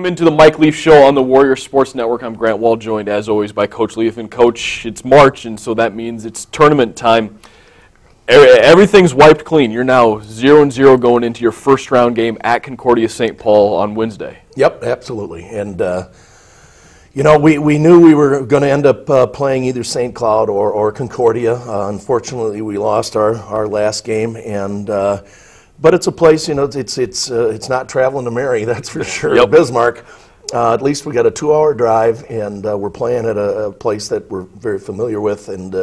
Welcome into the Mike Leaf Show on the Warrior Sports Network. I'm Grant Wall, joined as always by Coach Leaf. And Coach, it's March, and so that means it's tournament time. Everything's wiped clean. You're now 0-0 going into your first round game at Concordia St. Paul on Wednesday. Yep, absolutely. And we knew we were going to end up playing either St. Cloud or Concordia. Unfortunately, we lost our last game, and but it's a place, it's not traveling to Mary, that's for sure. Yep. Bismarck. At least we got a 2-hour drive, and we're playing at a place that we're very familiar with, and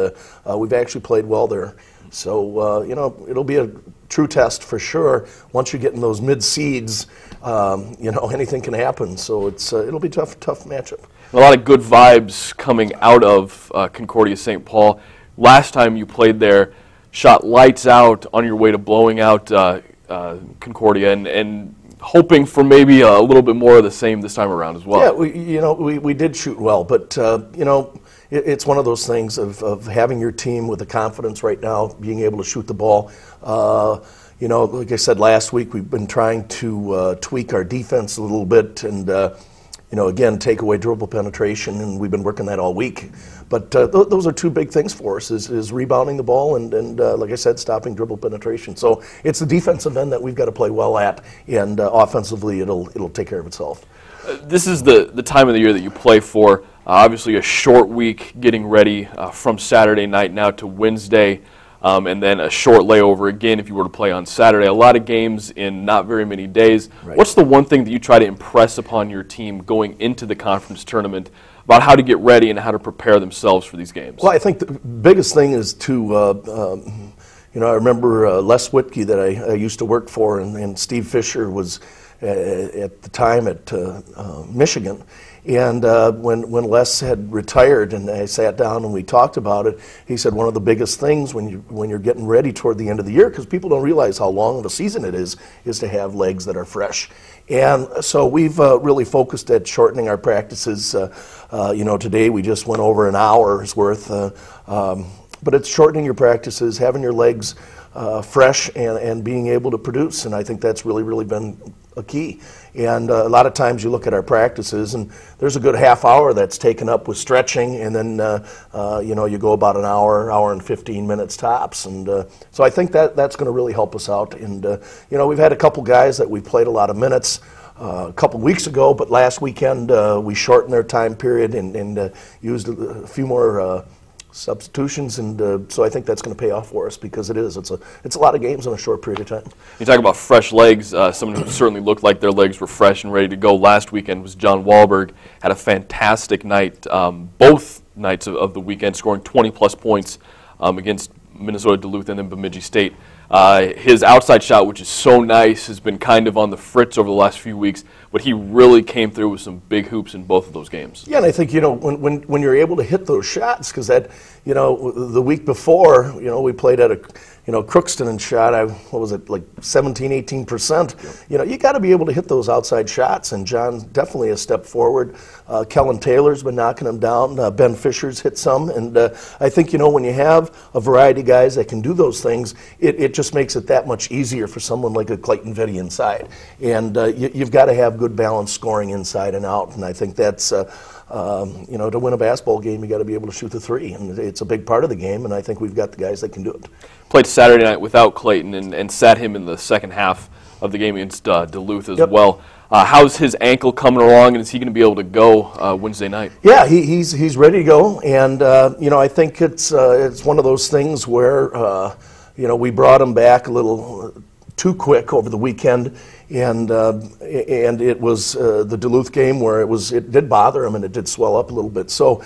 we've actually played well there. So, it'll be a true test for sure. Once you get in those mid-seeds, anything can happen. So it'll be a tough matchup. A lot of good vibes coming out of Concordia St. Paul. Last time you played there, shot lights out on your way to blowing out Concordia and hoping for maybe a little bit more of the same this time around as well. Yeah, we did shoot well, but it's one of those things of having your team with the confidence right now, being able to shoot the ball. Like I said last week, we've been trying to tweak our defense a little bit and, again, take away dribble penetration, and we've been working that all week. But those are two big things for us, is rebounding the ball and like I said, stopping dribble penetration. So it's the defensive end that we've got to play well at, and offensively it'll take care of itself. This is the time of the year that you play for. Obviously a short week getting ready from Saturday night now to Wednesday, and then a short layover again if you were to play on Saturday. A lot of games in not very many days. Right. What's the one thing that you try to impress upon your team going into the conference tournament about how to get ready and how to prepare themselves for these games? Well, I think the biggest thing is to, I remember Les Whitke that I used to work for, and Steve Fisher was at the time at Michigan. And when Les had retired and I sat down and we talked about it, he said one of the biggest things when you're getting ready toward the end of the year, because people don't realize how long of a season it is to have legs that are fresh. And so we've really focused at shortening our practices. Today we just went over an hour's worth, but it's shortening your practices, having your legs fresh and being able to produce, and I think that's really been a key. And a lot of times you look at our practices and there's a good half hour that's taken up with stretching, and then you go about an hour and 15 minutes tops, and so I think that's going to really help us out. And we've had a couple guys that we played a lot of minutes a couple weeks ago, but last weekend we shortened their time period and used a few more substitutions, and so I think that's going to pay off for us, because it's a lot of games in a short period of time. You talk about fresh legs. Someone who certainly looked like their legs were fresh and ready to go last weekend was John Wahlberg. Had a fantastic night, both nights of the weekend, scoring 20-plus points against Minnesota Duluth and then Bemidji State. His outside shot, which is so nice, has been kind of on the fritz over the last few weeks, but he really came through with some big hoops in both of those games. Yeah, and I think, when you're able to hit those shots, because the week before, we played at Crookston and shot, what was it, like 17-18%. Yep. You got to be able to hit those outside shots, and John's definitely a step forward. Kellen Taylor's been knocking them down. Ben Fisher's hit some, and I think, when you have a variety of guys that can do those things, it just makes it that much easier for someone like a Clayton Vitti inside. And you've got to have good balanced scoring inside and out, and I think that's to win a basketball game, you got to be able to shoot the three, and it's a big part of the game, and I think we've got the guys that can do it. Played Saturday night without Clayton and sat him in the second half of the game against Duluth as well. How's his ankle coming along, and is he going to be able to go Wednesday night? Yeah, he's ready to go, and I think it's one of those things where we brought him back a little too quick over the weekend, and it was the Duluth game where it did bother him and it did swell up a little bit. So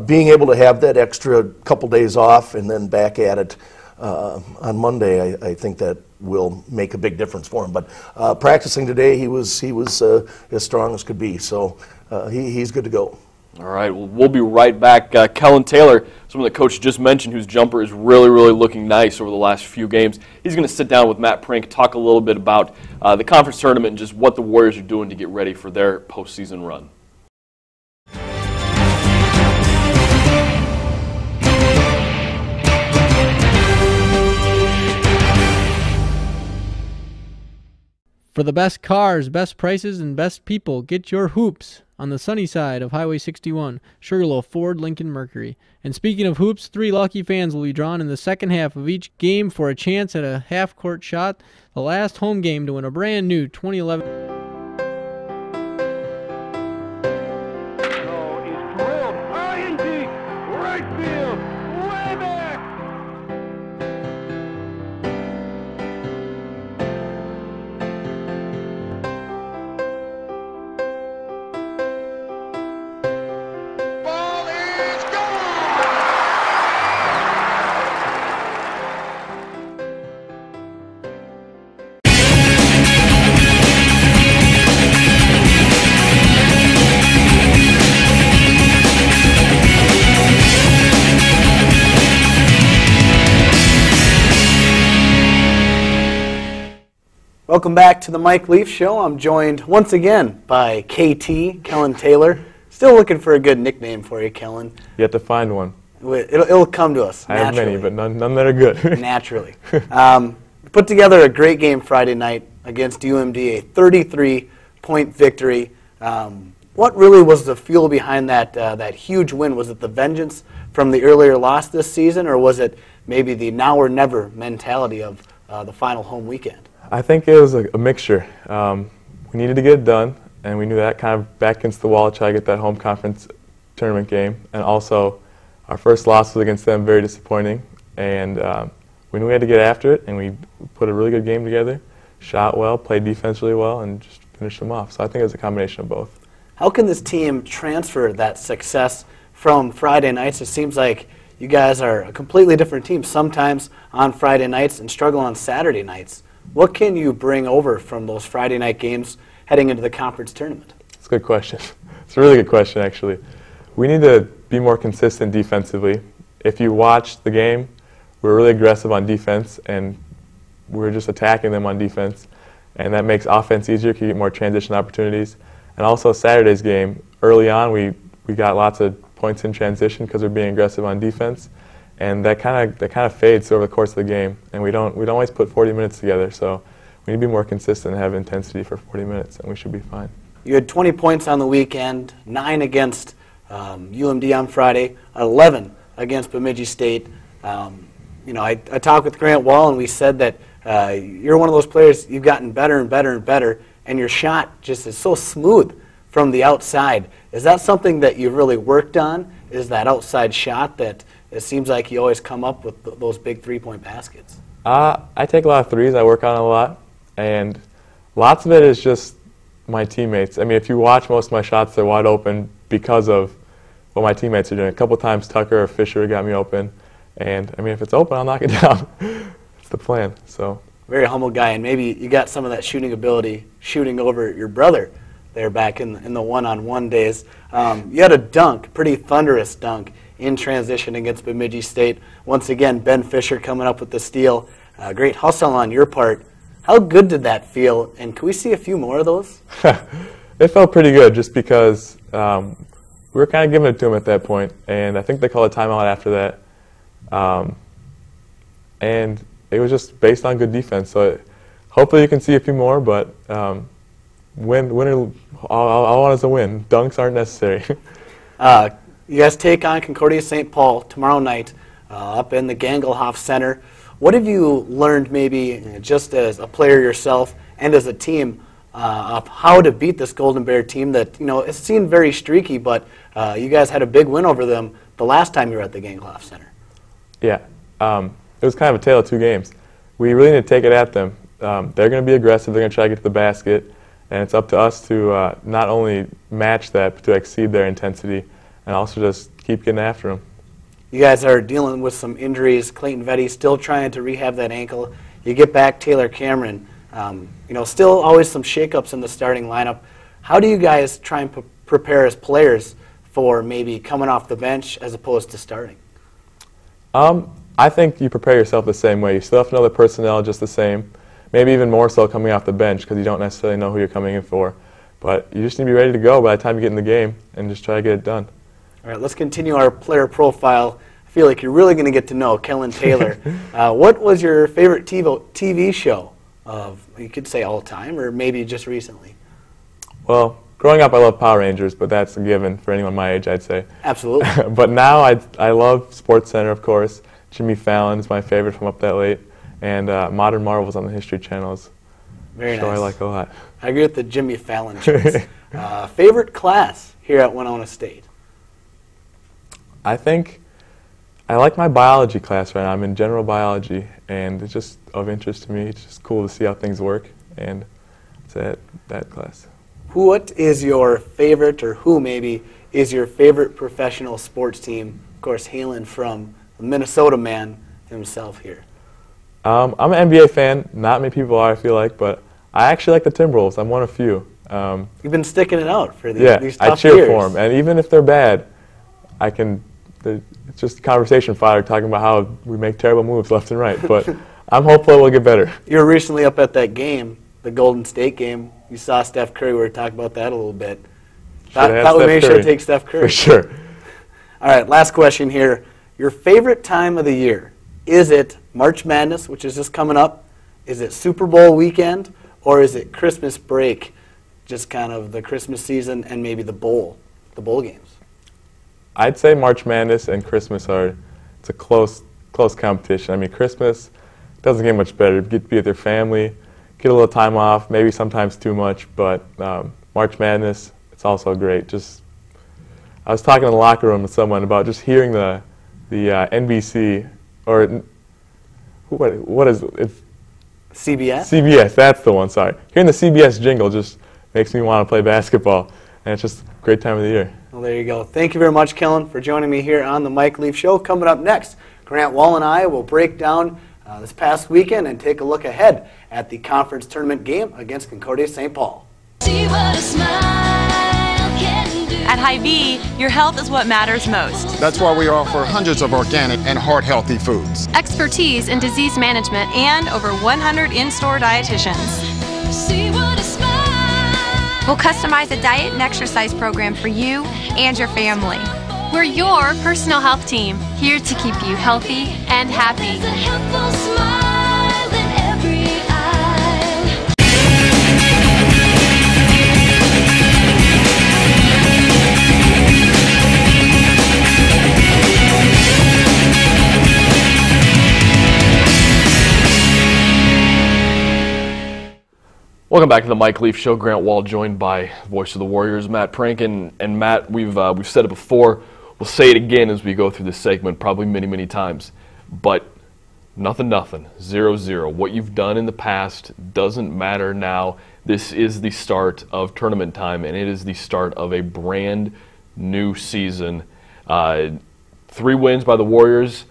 being able to have that extra couple days off and then back at it on Monday, I think that will make a big difference for him. But practicing today, he was as strong as could be. So he's good to go. All right, well, we'll be right back. Kellen Taylor, someone that Coach just mentioned, whose jumper is really looking nice over the last few games. He's going to sit down with Matt Prink, talk a little bit about the conference tournament and just what the Warriors are doing to get ready for their postseason run. For the best cars, best prices, and best people, get your hoops on the sunny side of Highway 61, Sugarloaf, Ford, Lincoln, Mercury. And speaking of hoops, 3 lucky fans will be drawn in the second half of each game for a chance at a half-court shot, the last home game to win a brand new 2011... Welcome back to the Mike Leaf Show. I'm joined once again by KT, Kellen Taylor. Still looking for a good nickname for you, Kellen. You have to find one. It'll come to us I naturally. have many, but none that are good. Naturally. Put together a great game Friday night against UMD, a 33-point victory. What really was the fuel behind that huge win? Was it the vengeance from the earlier loss this season, or was it maybe the now or never mentality of the final home weekend? I think it was a mixture. We needed to get it done, and we knew that kind of back against the wall to try to get that home conference tournament game. And also, our first loss was against them, very disappointing. And we knew we had to get after it, and we put a really good game together, shot well, played defense really well, and just finished them off. So I think it was a combination of both. How can this team transfer that success from Friday nights? It seems like you guys are a completely different team sometimes on Friday nights and struggle on Saturday nights. What can you bring over from those Friday night games heading into the conference tournament? It's a good question. It's a really good question, actually. We need to be more consistent defensively. If you watch the game, we're really aggressive on defense, and we're just attacking them on defense. And that makes offense easier because you get more transition opportunities. And also Saturday's game, early on we got lots of points in transition because we're being aggressive on defense. And that kind of fades over the course of the game, and we don't always put 40 minutes together. So we need to be more consistent and have intensity for 40 minutes, and we should be fine. You had 20 points on the weekend, 9 against UMD on Friday, 11 against Bemidji State. I talked with Grant Wall, and we said that you're one of those players. You've gotten better and better and better, and your shot just is so smooth from the outside. Is that something that you've really worked on? Is that outside shot that it seems like you always come up with those big three-point baskets? I take a lot of threes. I work on it a lot. And lots of it is just my teammates. I mean, if you watch most of my shots, they're wide open because of what my teammates are doing. A couple times Tucker or Fisher got me open. And, I mean, if it's open, I'll knock it down. That's the plan. So. Very humble guy. And maybe you got some of that shooting ability shooting over your brother there back in the one-on-one days. You had a dunk, pretty thunderous dunk, in transition against Bemidji State. Once again, Ben Fisher coming up with the steal. Great hustle on your part. How good did that feel, and can we see a few more of those? It felt pretty good just because we were kind of giving it to him at that point, and I think they called a timeout after that. And it was just based on good defense. So hopefully you can see a few more, but all I want is a win. Dunks aren't necessary. You guys take on Concordia St. Paul tomorrow night up in the Gangelhoff Center. What have you learned maybe just as a player yourself and as a team of how to beat this Golden Bear team that, it seemed very streaky, but you guys had a big win over them the last time you were at the Gangelhoff Center? Yeah. It was kind of a tale of two games. We really need to take it at them. They're going to be aggressive. They're going to try to get to the basket, and it's up to us to not only match that, but to exceed their intensity, and also just keep getting after them. You guys are dealing with some injuries. Clayton Vetty still trying to rehab that ankle. You get back Taylor Cameron. Still always some shakeups in the starting lineup. How do you guys try and prepare as players for maybe coming off the bench as opposed to starting? I think you prepare yourself the same way. You still have to know the personnel just the same, maybe even more so coming off the bench because you don't necessarily know who you're coming in for. But you just need to be ready to go by the time you get in the game and just try to get it done. All right, let's continue our player profile. I feel like you're really going to get to know Kellen Taylor. What was your favorite TV show of, you could say all time, or maybe just recently? Well, growing up, I loved Power Rangers, but that's a given for anyone my age, I'd say. Absolutely. But now I love SportsCenter, of course. Jimmy Fallon is my favorite from up that late, and Modern Marvels on the History Channel is Very a show nice. I like a lot. I agree with the Jimmy Fallon choice. Favorite class here at Winona State? I think I like my biology class right now. I'm in general biology, and it's just of interest to me. It's just cool to see how things work, and it's that class. What is your favorite, or who maybe, is your favorite professional sports team? Of course, hailing from the Minnesota man himself here. I'm an NBA fan. Not many people are, I feel like, but I actually like the Timberwolves. I'm one of few. You've been sticking it out for these Yeah, I tough cheer years. for them, and even if they're bad, it's just conversation fodder talking about how we make terrible moves left and right. But I'm hopeful it will get better. You were recently up at that game, the Golden State game. You saw Steph Curry. We were talking about that a little bit. Thought we may should take Steph Curry. For sure. All right, last question here. Your favorite time of the year? Is it March Madness, which is just coming up? Is it Super Bowl weekend? Or is it Christmas break, just kind of the Christmas season and maybe the bowl games? I'd say March Madness and Christmas it's a close competition. I mean, Christmas doesn't get much better. You get to be with your family, get a little time off, maybe sometimes too much, but March Madness, it's also great. I was talking in the locker room with someone about just hearing the NBC, or what is it? CBS? CBS, that's the one, sorry. Hearing the CBS jingle just makes me want to play basketball, and it's just a great time of the year. Well, there you go. Thank you very much, Kellen, for joining me here on the Mike Leaf Show. Coming up next, Grant Wall and I will break down this past weekend and take a look ahead at the conference tournament game against Concordia St. Paul. See what a smile can do. At Hy-Vee, your health is what matters most. That's why we offer hundreds of organic and heart-healthy foods. Expertise in disease management and over 100 in-store dietitians. See what a smile. We'll customize a diet and exercise program for you and your family. We're your personal health team, here to keep you healthy and happy. There's a helpful smile in every aisle. Welcome back to the Mike Leaf Show. Grant Wall joined by voice of the Warriors, Matt Prank. And Matt, we've said it before. We'll say it again as we go through this segment, probably many, many times. But nothing, 0-0. What you've done in the past doesn't matter now. This is the start of tournament time, and it is the start of a brand new season. 3 wins by the Warriors,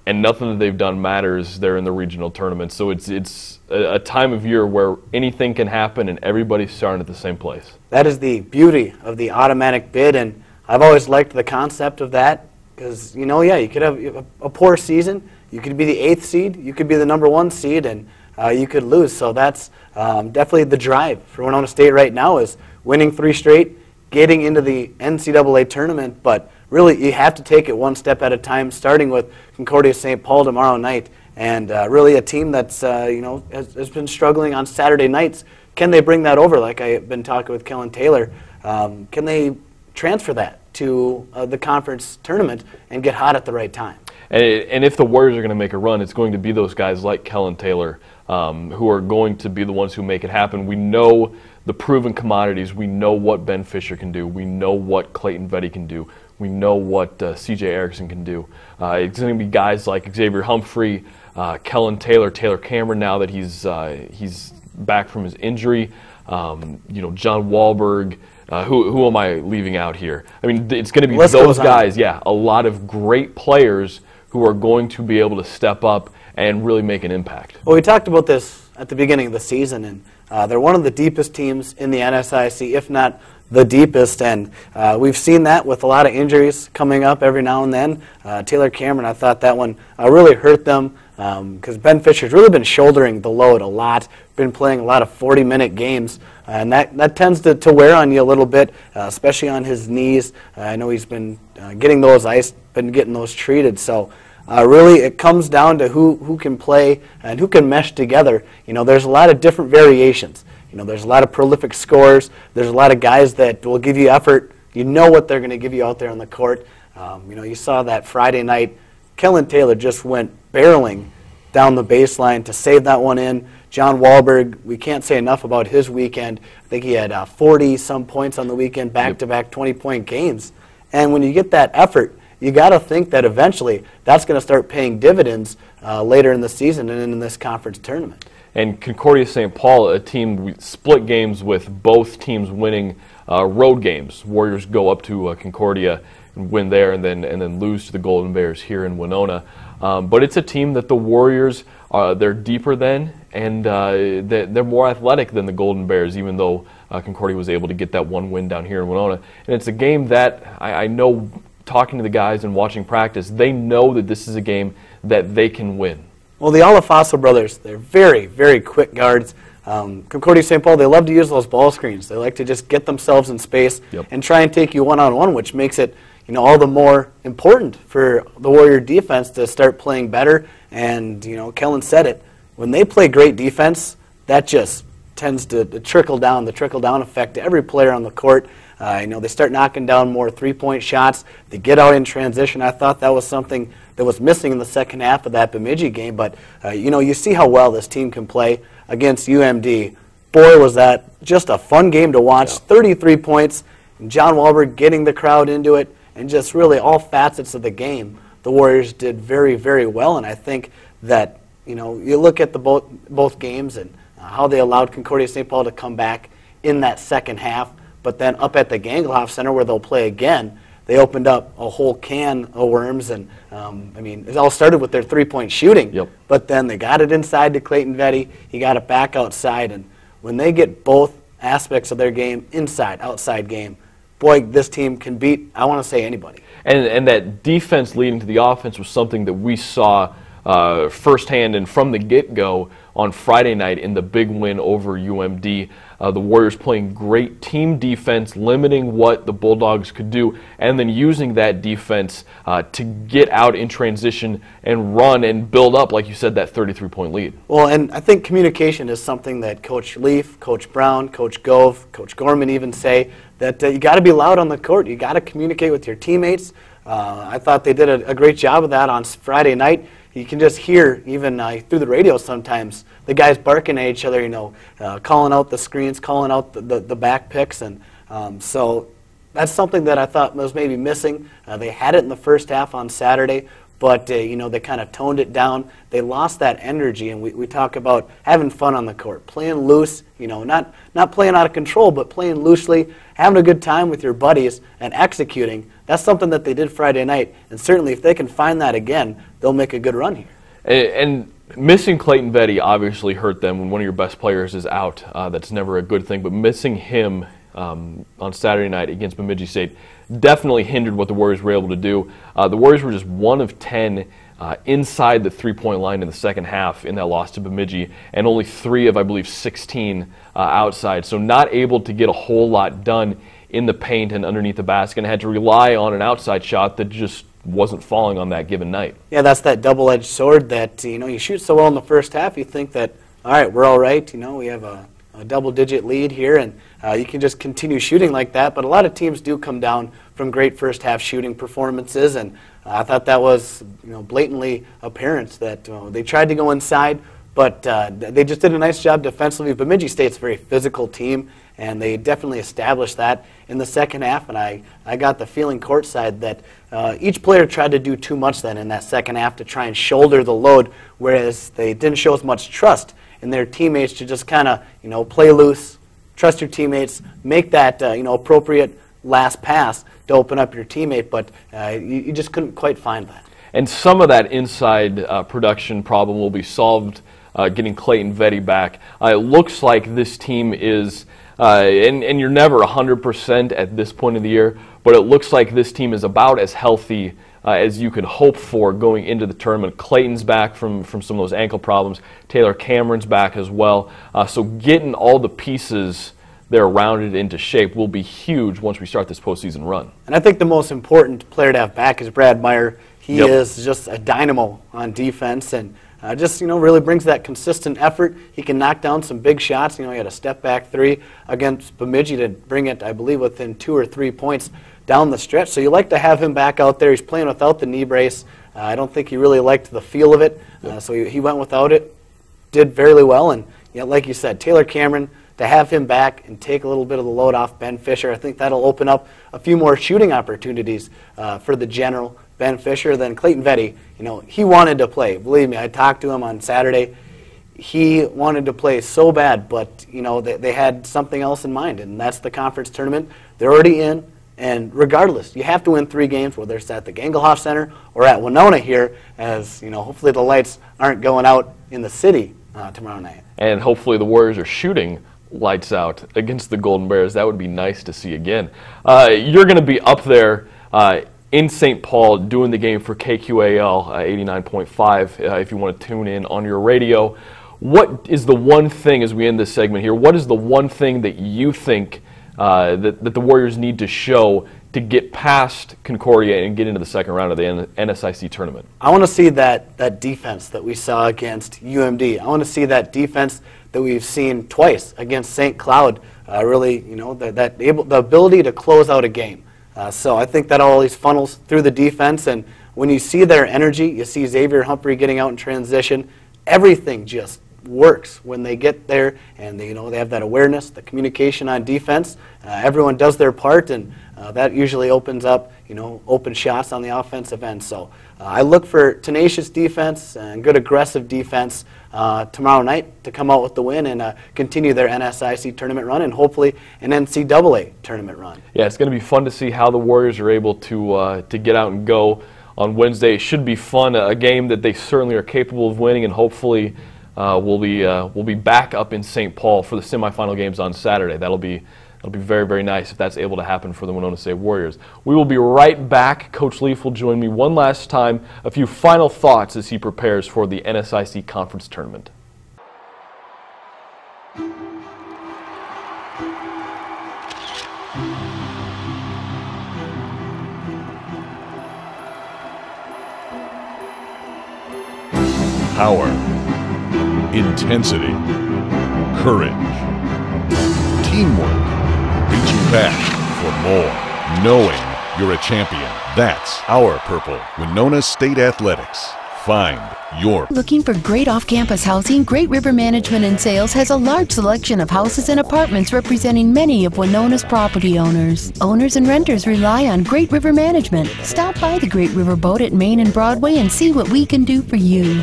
and nothing that they've done matters. They're in the regional tournament. So it's a time of year where anything can happen, and everybody's starting at the same place. That is the beauty of the automatic bid, and I've always liked the concept of that because, you could have a poor season. You could be the 8th seed. You could be the number 1 seed, and you could lose. So that's definitely the drive for Winona State right now is winning 3 straight, getting into the NCAA tournament. But really, you have to take it one step at a time, starting with Concordia St. Paul tomorrow night. And really a team that's, has been struggling on Saturday nights. Can they bring that over, like I've been talking with Kellen Taylor? Can they transfer that to the conference tournament and get hot at the right time? And if the Warriors are going to make a run, it's going to be those guys like Kellen Taylor who are going to be the ones who make it happen. We know the proven commodities. We know what Ben Fisher can do. We know what Clayton Vetty can do. We know what C.J. Erickson can do. It's going to be guys like Xavier Humphrey, Kellen Taylor, Taylor Cameron now that he's back from his injury, John Wahlberg. Who am I leaving out here? I mean, it's going to be those guys, a lot of great players who are going to be able to step up and really make an impact. Well, we talked about this at the beginning of the season, and they're one of the deepest teams in the NSIC, if not the deepest, and we've seen that with a lot of injuries coming up every now and then. Taylor Cameron, I thought that one really hurt them because Ben Fisher's really been shouldering the load a lot, been playing a lot of 40-minute games, and that tends to wear on you a little bit, especially on his knees. I know he's been getting those iced, been getting those treated, so really it comes down to who can play and who can mesh together. There's a lot of different variations. There's a lot of prolific scorers. There's a lot of guys that will give you effort. You know what they're going to give you out there on the court. You saw that Friday night. Kellen Taylor just went barreling down the baseline to save that one in. John Wahlberg, we can't say enough about his weekend. I think he had 40-some points on the weekend, back-to-back 20-point games. And when you get that effort, you got to think that eventually that's going to start paying dividends later in the season and in this conference tournament. And Concordia St. Paul, a team, we split games with both teams winning road games. Warriors go up to Concordia and win there, and then lose to the Golden Bears here in Winona. But it's a team that the Warriors, they're deeper than, and they're more athletic than the Golden Bears, even though Concordia was able to get that one win down here in Winona. And it's a game that I know, talking to the guys and watching practice, they know that this is a game that they can win. Well, the Alafaso brothers, they're very, very quick guards. Concordia St. Paul, they love to use those ball screens. They like to just get themselves in space and try and take you one-on-one, which makes it all the more important for the Warrior defense to start playing better. And, Kellen said it, when they play great defense, that just tends to trickle down, the trickle-down effect to every player on the court. They start knocking down more three-point shots. They get out in transition. I thought that was something that was missing in the second half of that Bemidji game. But, you see how well this team can play against UMD. Boy, was that just a fun game to watch. 33 points, and John Wahlberg getting the crowd into it, and just really all facets of the game. The Warriors did very, very well, and I think that, you look at the both games and how they allowed Concordia St. Paul to come back in that second half, but then up at the Ganglehoff Center where they'll play again, they opened up a whole can of worms, and it all started with their three-point shooting, but then they got it inside to Clayton Vetty, he got it back outside, and when they get both aspects of their game, inside, outside game, boy, this team can beat, I want to say, anybody. And that defense leading to the offense was something that we saw firsthand and from the get-go on Friday night in the big win over UMD. The Warriors playing great team defense, limiting what the Bulldogs could do, and then using that defense to get out in transition and run and build up, like you said, that 33-point lead. Well, and I think communication is something that Coach Leaf, Coach Brown, Coach Gove, Coach Gorman even say that you got to be loud on the court. You got to communicate with your teammates. I thought they did a great job of that on Friday night. You can just hear, even through the radio sometimes, the guys barking at each other, calling out the screens, calling out the back picks. And so that's something that I thought was maybe missing. They had it in the first half on Saturday, but they kind of toned it down. They lost that energy, and we talk about having fun on the court, playing loose, not playing out of control, but playing loosely, having a good time with your buddies, and executing. That's something that they did Friday night, and certainly if they can find that again, they'll make a good run here. And missing Clayton Vetty obviously hurt them when one of your best players is out. That's never a good thing, but missing him on Saturday night against Bemidji State definitely hindered what the Warriors were able to do. The Warriors were just 1 of 10 inside the three-point line in the second half in that loss to Bemidji, and only 3 of, I believe, 16 outside. So not able to get a whole lot done in the paint and underneath the basket, and had to rely on an outside shot that just wasn't falling on that given night. Yeah, that's that double-edged sword that, you shoot so well in the first half, you think that, all right, we're all right, we have a double-digit lead here, and you can just continue shooting like that. But a lot of teams do come down from great first-half shooting performances, and I thought that was blatantly apparent that they tried to go inside, but they just did a nice job defensively. Bemidji State's a very physical team, and they definitely established that in the second half, and I got the feeling courtside that each player tried to do too much then in that second half to try and shoulder the load, whereas they didn't show as much trust in their teammates to just kind of, play loose, trust your teammates, make that, appropriate last pass to open up your teammate, but you just couldn't quite find that. And some of that inside production problem will be solved getting Clayton Vetty back. It looks like this team is, and you're never 100% at this point of the year, but it looks like this team is about as healthy as you could hope for going into the tournament. Clayton's back from some of those ankle problems. Taylor Cameron's back as well. So getting all the pieces they're rounded into shape will be huge once we start this postseason run. And I think the most important player to have back is Brad Meyer. He is just a dynamo on defense, and just, really brings that consistent effort. He can knock down some big shots. He had a step-back 3 against Bemidji to bring it, I believe, within 2 or 3 points down the stretch. So you like to have him back out there. He's playing without the knee brace. I don't think he really liked the feel of it, so he went without it, did very well. And like you said, Taylor Cameron, to have him back and take a little bit of the load off Ben Fisher, I think that'll open up a few more shooting opportunities for the general Ben Fisher. Then Clayton Vetty, he wanted to play. Believe me, I talked to him on Saturday. He wanted to play so bad, but they had something else in mind, and that's the conference tournament. They're already in, and regardless, you have to win 3 games, whether it's at the Gangelhoff Center or at Winona here, as hopefully the lights aren't going out in the city tomorrow night. And hopefully the Warriors are shooting lights out against the Golden Bears. That would be nice to see again. You're going to be up there in St. Paul doing the game for KQAL 89.5 if you want to tune in on your radio. What is the one thing, as we end this segment here, what is the one thing that you think that the Warriors need to show to get past Concordia and get into the second round of the NSIC tournament? I want to see that defense that we saw against UMD. I want to see that defense that we've seen twice against St. Cloud. The ability to close out a game. So I think that always funnels through the defense, and when you see their energy, you see Xavier Humphrey getting out in transition, everything just works when they get there, and they have that awareness, the communication on defense. Everyone does their part, and that usually opens up open shots on the offensive end. So I look for tenacious defense and good aggressive defense tomorrow night to come out with the win and continue their NSIC tournament run and hopefully an NCAA tournament run. Yeah, it's going to be fun to see how the Warriors are able to get out and go on Wednesday. It should be fun, a game that they certainly are capable of winning, and hopefully we'll be back up in St. Paul for the semifinal games on Saturday. That'll be very, very nice if that's able to happen for the Winona State Warriors. We will be right back. Coach Leaf will join me one last time. A few final thoughts as he prepares for the NSIC Conference Tournament. Power, intensity, courage, teamwork, reaching back for more, knowing you're a champion. That's our purple. Winona State Athletics. Find your. Looking for great off-campus housing? Great River Management and Sales has a large selection of houses and apartments representing many of Winona's property owners. Owners and renters rely on Great River Management. Stop by the Great River Boat at Main and Broadway and see what we can do for you.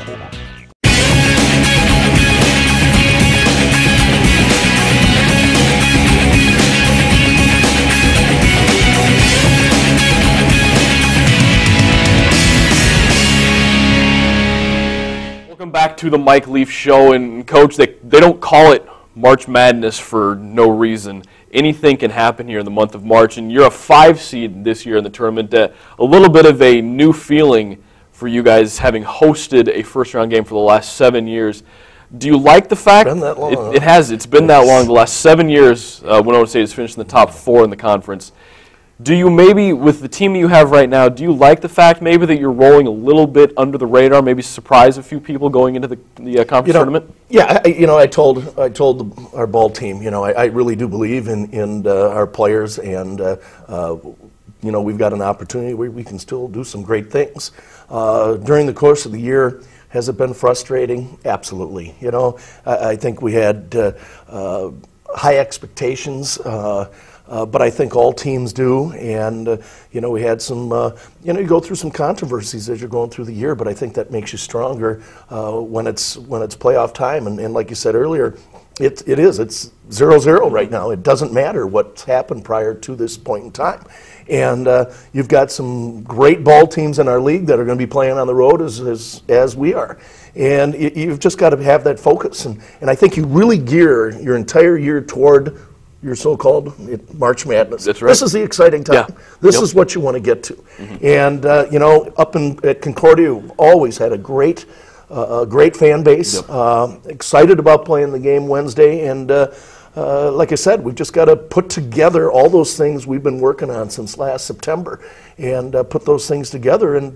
Welcome back to the Mike Leaf Show, and Coach, they don't call it March Madness for no reason. Anything can happen here in the month of March, and you're a 5 seed this year in the tournament. A little bit of a new feeling for you guys, having hosted a first-round game for the last 7 years. Do you like the fact Been that long, it has? It's been that long. The last 7 years, Winona State has finished in the top 4 in the conference. Do you maybe, with the team you have right now, do you like the fact maybe that you're rolling a little bit under the radar, maybe surprise a few people going into the conference tournament? Yeah, I told our ball team, I really do believe in our players, and we've got an opportunity where we can still do some great things. During the course of the year, has it been frustrating? Absolutely. I think we had high expectations. But I think all teams do, and we had some. You go through some controversies as you're going through the year, but I think that makes you stronger when it's playoff time. And like you said earlier, it's 0-0 right now. It doesn't matter what's happened prior to this point in time, and you've got some great ball teams in our league that are going to be playing on the road as we are. And you've just got to have that focus, and I think you really gear your entire year toward your so-called March Madness. That's right. This is the exciting time. Yeah. This is what you want to get to. Mm-hmm. And up at Concordia, we've always had a great fan base. Excited about playing the game Wednesday, and like I said, we've just got to put together all those things we've been working on since last September and put those things together and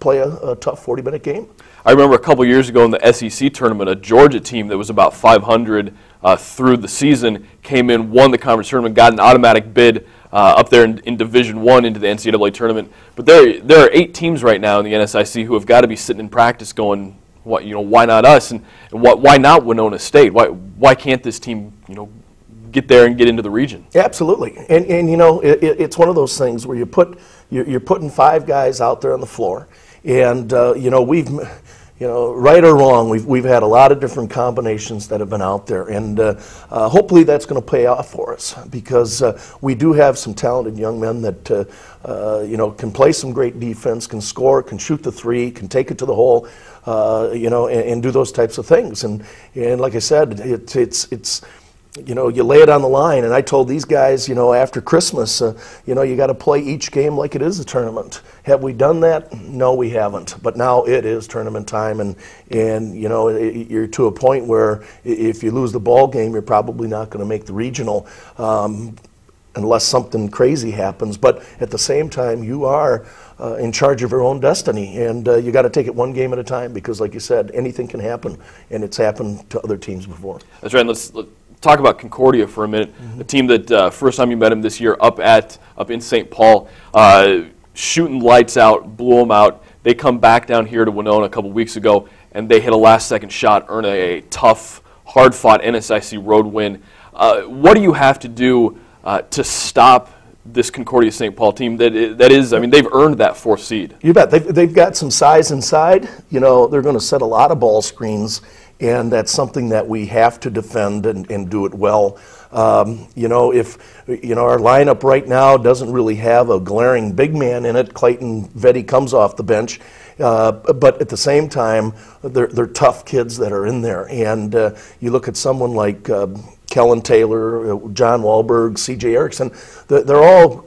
play a tough 40-minute game. I remember a couple years ago in the SEC tournament, a Georgia team that was about 500 through the season came in, won the conference tournament, got an automatic bid up there in Division I into the NCAA tournament. But there are 8 teams right now in the NSIC who have got to be sitting in practice going, why not us, and why not Winona State? Why can't this team get there and get into the region? Absolutely, and it's one of those things where you're putting 5 guys out there on the floor, and we've. Right or wrong, we've had a lot of different combinations that have been out there, and hopefully that's going to pay off for us because we do have some talented young men that can play some great defense, can score, can shoot the 3, can take it to the hole, and do those types of things. And like I said, it's you lay it on the line, and I told these guys, after Christmas, you got to play each game like it is a tournament. Have we done that? No, we haven't. But now it is tournament time, and you're to a point where if you lose the ball game, you're probably not going to make the regional unless something crazy happens. But at the same time, you are in charge of your own destiny, and you got to take it one game at a time because, like you said, anything can happen, and it's happened to other teams before. That's right. Let's talk about Concordia for a minute. A team that first time you met them this year up in St. Paul, shooting lights out, blew them out. They come back down here to Winona a couple weeks ago, and they hit a last-second shot, earn a tough, hard-fought NSIC road win. What do you have to do to stop this Concordia St. Paul team that is, they've earned that 4th seed? You bet. They've got some size inside. They're going to set a lot of ball screens, and that's something that we have to defend and do it well. If our lineup right now doesn't really have a glaring big man in it, Clayton Vetty comes off the bench, but at the same time, they're tough kids that are in there. And you look at someone like Kellen Taylor, John Wahlberg, C.J. Erickson, they're all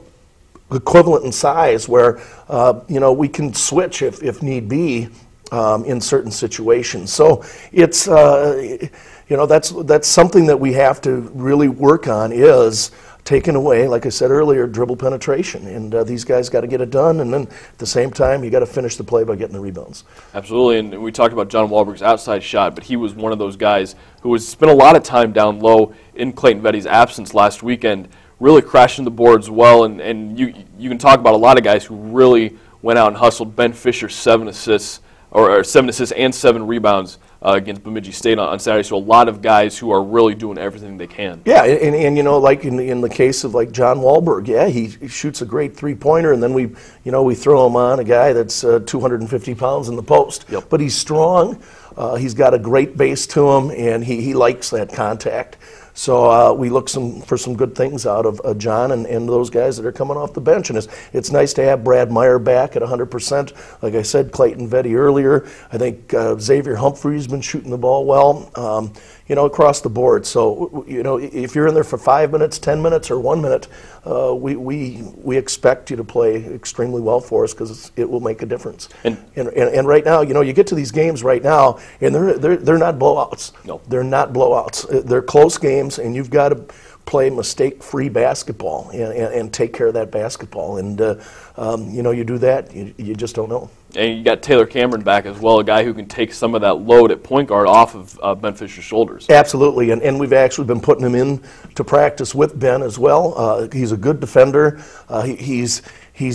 equivalent in size where, we can switch if need be. In certain situations. So it's, that's something that we have to really work on is taking away, like I said earlier, dribble penetration. And these guys got to get it done. And then at the same time, you got to finish the play by getting the rebounds. Absolutely. And we talked about John Wahlberg's outside shot, but he was one of those guys who has spent a lot of time down low in Clayton Vetty's absence last weekend, really crashing the boards well. And you can talk about a lot of guys who really went out and hustled. Ben Fisher, 7 assists. Or 7 assists and 7 rebounds against Bemidji State on Saturday. So a lot of guys who are really doing everything they can. Yeah, and like in the case of like John Wahlberg, yeah, he shoots a great 3-pointer, and then we throw him on a guy that's 250 pounds in the post. Yep. But he's strong. He's got a great base to him, and he likes that contact. So we look for some good things out of John and those guys that are coming off the bench. And it's nice to have Brad Meyer back at 100%. Like I said, Clayton Vetty earlier. I think Xavier Humphrey's been shooting the ball well, across the board. So, if you're in there for 5 minutes, 10 minutes, or 1 minute, we expect you to play extremely well for us because it will make a difference. And right now, you get to these games right now, and they're not blowouts. No. They're not blowouts. They're close games. And you've got to play mistake-free basketball and take care of that basketball. And, you do that, you just don't know. And you got Taylor Cameron back as well, a guy who can take some of that load at point guard off of Ben Fisher's shoulders. Absolutely, and we've actually been putting him in to practice with Ben as well. He's a good defender. He's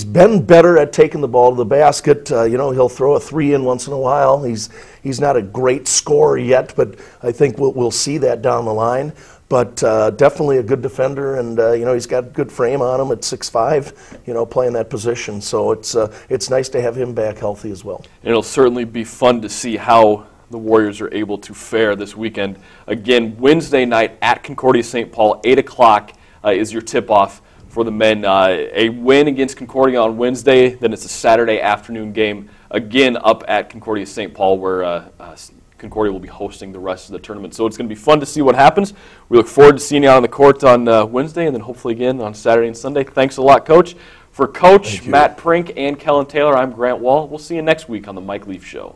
been better at taking the ball to the basket. He'll throw a 3 in once in a while. He's not a great scorer yet, but I think we'll see that down the line. But definitely a good defender, and he's got a good frame on him at 6'5", playing that position. So it's nice to have him back healthy as well. And it'll certainly be fun to see how the Warriors are able to fare this weekend. Again, Wednesday night at Concordia St. Paul, 8 o'clock is your tip-off for the men. A win against Concordia on Wednesday, then it's a Saturday afternoon game, again up at Concordia St. Paul, where Concordia will be hosting the rest of the tournament. So it's going to be fun to see what happens. We look forward to seeing you out on the court on Wednesday and then hopefully again on Saturday and Sunday. Thanks a lot, Coach. For Coach Matt Prink and Kellen Taylor, I'm Grant Wall. We'll see you next week on the Mike Leaf Show.